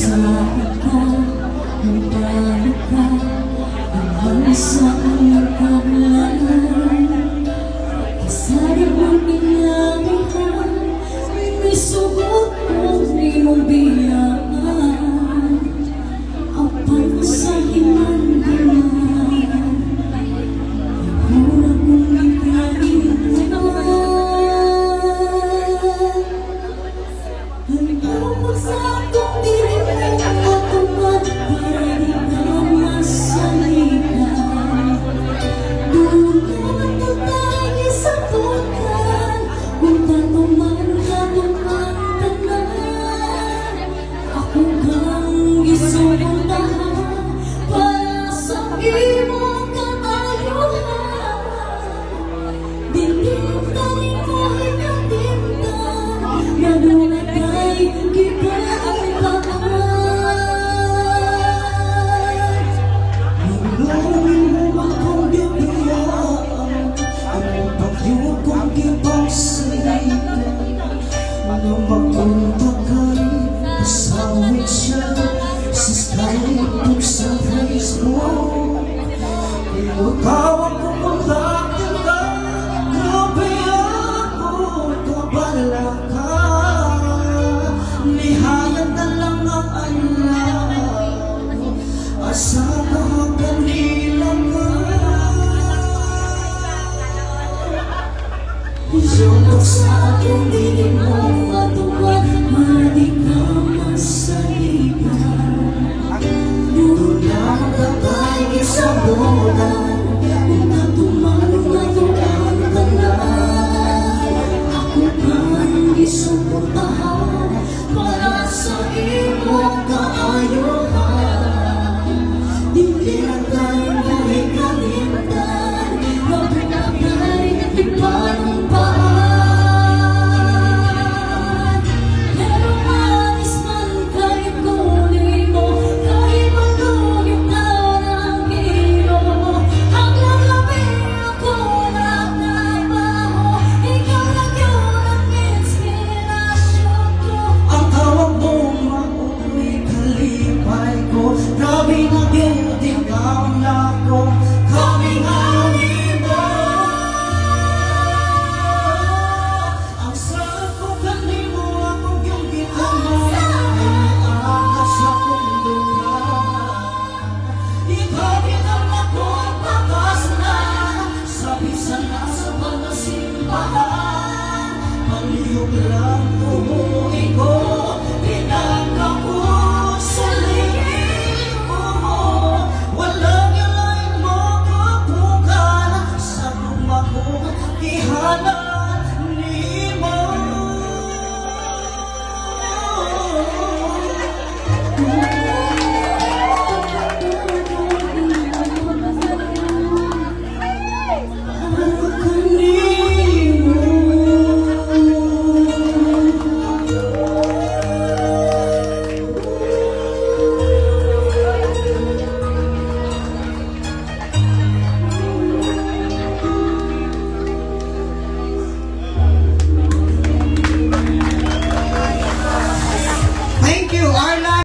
Saan ka, ang paano ka, hanggang saan ang paglalaan. Kasari mo pinamihan, may sugot mo di mo bilangan. Apat sa hinang-hinang, hirap mong ipinalitan. Hanggang sa atong dilim mo tumad para di ka masalitan. Dulan mo tayo sa pagkan, kung tatuman ka tumang tanan. Ako kang gisultahan para sa imong kaayuhan. Dilim tayo mo'y katintan, nadunay gipagpaan. Nangawin mo akong gibiyaan, ang bagyo kong gipagsalitan. Nang magkontakan, pasawit siya sa Skype o sa Facebook. Iwagawang ko kontaktin ka, grabe ako kabala ka. Nihayag na lang ang alam, asa ka kanila ka. Sumok sa akin, di mo matuwad, di ka masalitan.